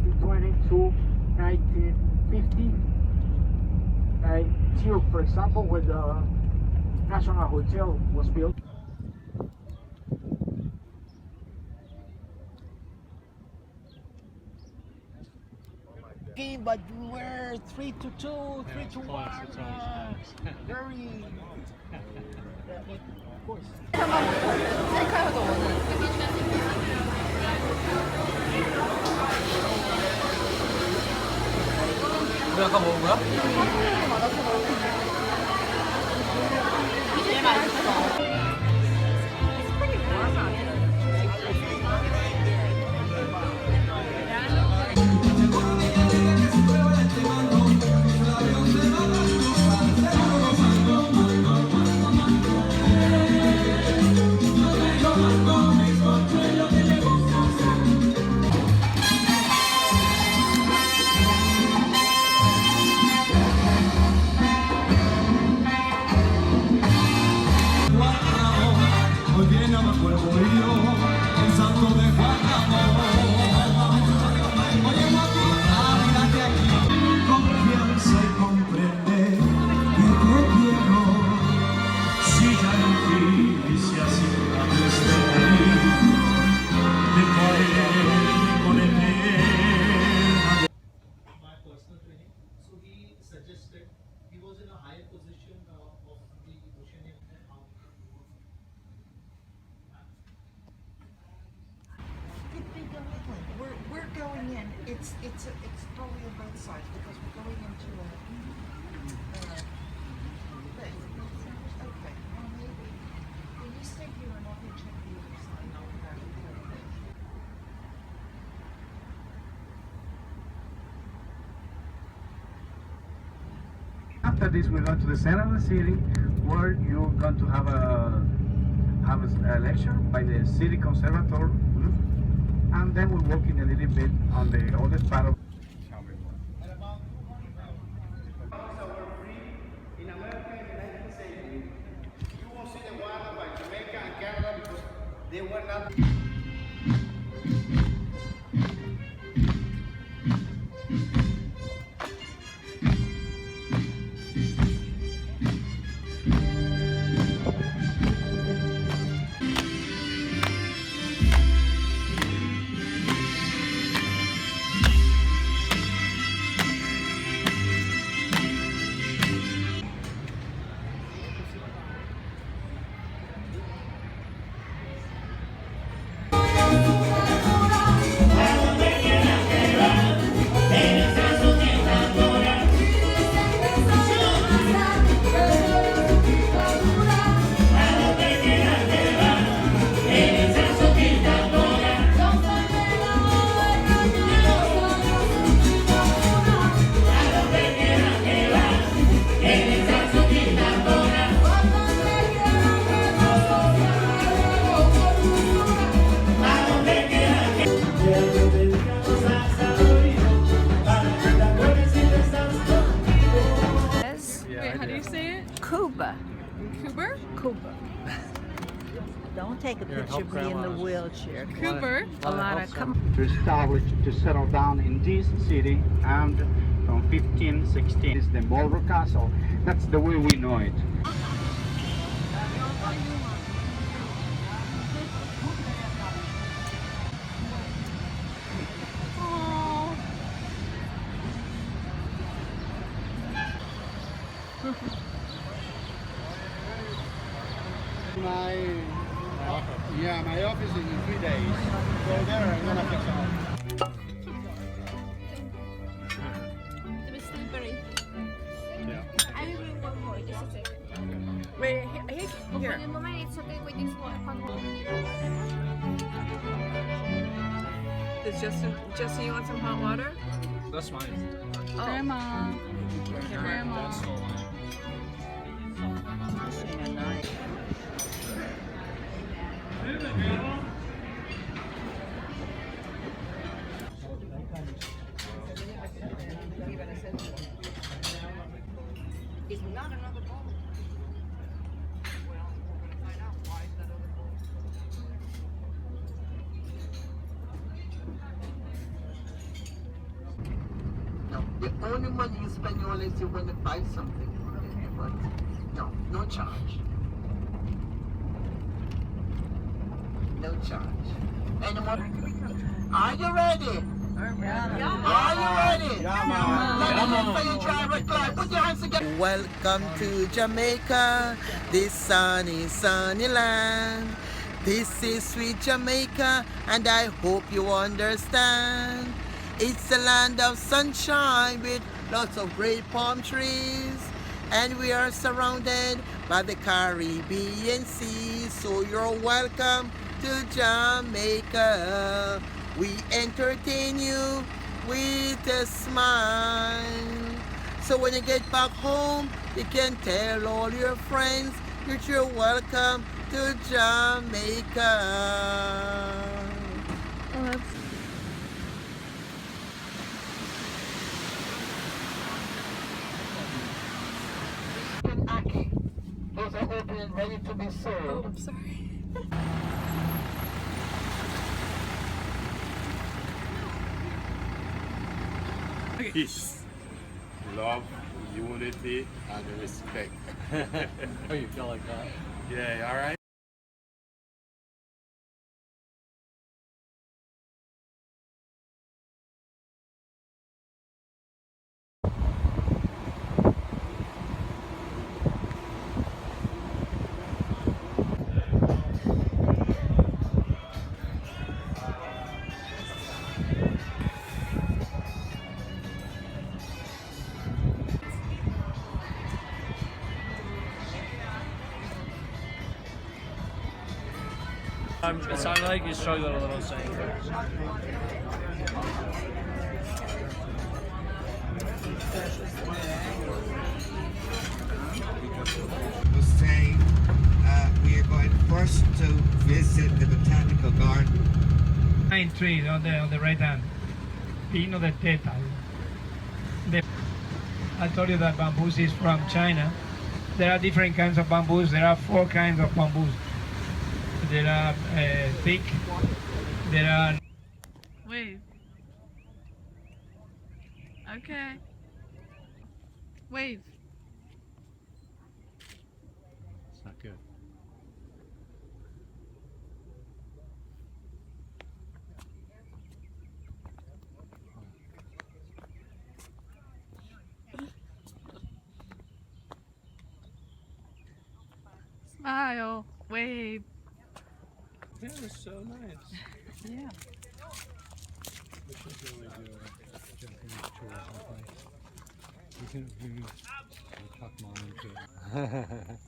1920 to 1950. Till, for example, when the National Hotel was built. But we're 3-2, 3-1. Very. Of course. 우리 아까 먹은 거야? 이게 맛있어. We're going in. It's probably on both sides because we're going into a. Okay. Well, maybe. Will you stay here and I'll go check the other side? After this, we're going to the center of the city, where you're going to have a lecture by the city conservator, and then we're walking a little bit on the oldest part of. In America in the 19th century, you won't see the water by Jamaica and Canada because they were not. Cuba. Cuba? Cuba. Don't take a picture of me in the wheelchair. Cuba? A lot of To establish, to settle down in this city, and from 1516 is the Marlborough Castle. That's the way we know it. My office is in 3 days. Go there and gonna fix it all. The slippery. Yeah. I will bring one more, just a second. Wait, here. For the moment, it's okay with this one more. Does Justin, you want some hot water? That's fine. Oh. Grandma. That's so fine. It's not another bowl. Well, we're going to find out why is that other bowl. only money you spend on is you want to buy something. But no charge. No charge. Anyone? Are you ready? Are you ready? Let me for you drive climb. Put your hands together. Welcome to Jamaica, this sunny land. This is sweet Jamaica, and I hope you understand. It's a land of sunshine with lots of great palm trees, and we are surrounded by the Caribbean Sea. So you're welcome to Jamaica. We entertain you with a smile. So when you get back home, you can tell all your friends that you're welcome to Jamaica. Those are open and ready to be served. Oh, I'm sorry. Peace, love, unity, and respect. Oh, you feel like that? Yeah, all right. It sounded like you struggled a little saying first. Was saying we are going first to visit the botanical garden. Pine trees on the right hand. Pino de Teta. I told you that bamboos is from China. There are different kinds of bamboos. There are 4 kinds of bamboos. There are thick. There are. Wave. Okay. Wave. It's not good. Smile. Wave. Yeah, it was so nice. Yeah. We should really do a Japanese tour someplace. We can talk mom into it.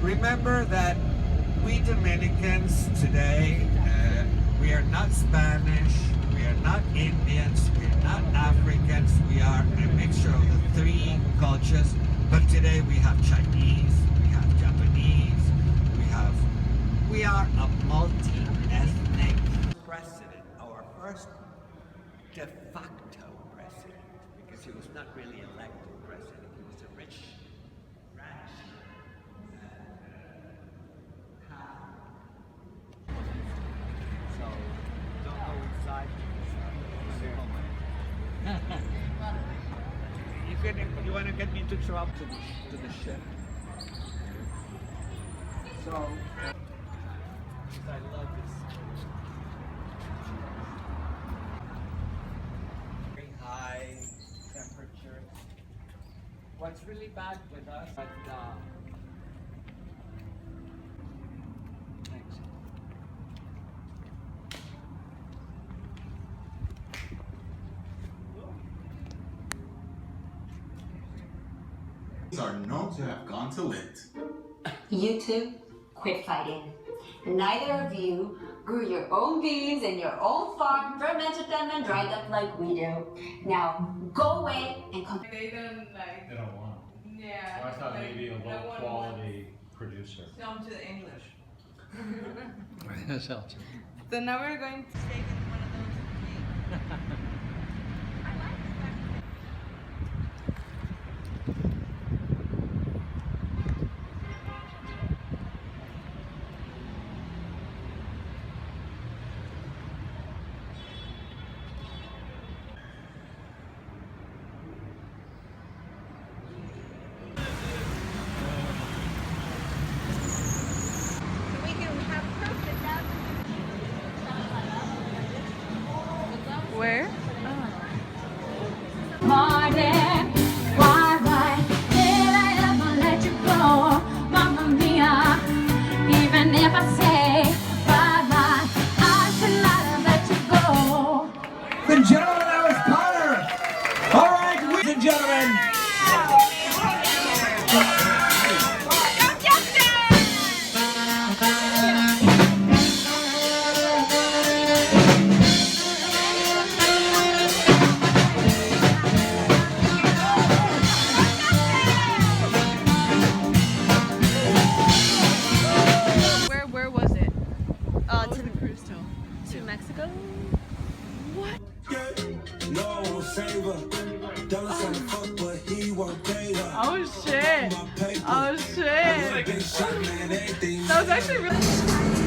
Remember that we Dominicans today, we are not Spanish, we are not Indians, we are not Africans, we are a mixture of the 3 cultures. But today we have Chinese, we have Japanese, we are a multi-ethnic president, our first de facto president, because he was not really elected president, he was a rich ranch. So don't go inside. You want to get me to trouble to the ship. So I love this. Very high temperature. What's really bad with us, thanks. Are known to have gone to Lent. You two, quit fighting. Neither of you grew your own beans in your own farm, fermented them and dried them like we do. Now, go away and come. They don't like. They don't want them. Yeah. So I thought maybe a low quality producer. Come to the English. That sounds. So now we're going to take one of those. Where? Morning, why did I ever let you go, Mamma Mia? Even if I say bye-bye, I should not have let you go. Ladies and gentlemen, that was Connor. All right, ladies and gentlemen. Where was it? To the cruise to Mexico. What? No saver. Oh shit! Oh shit! That was actually really.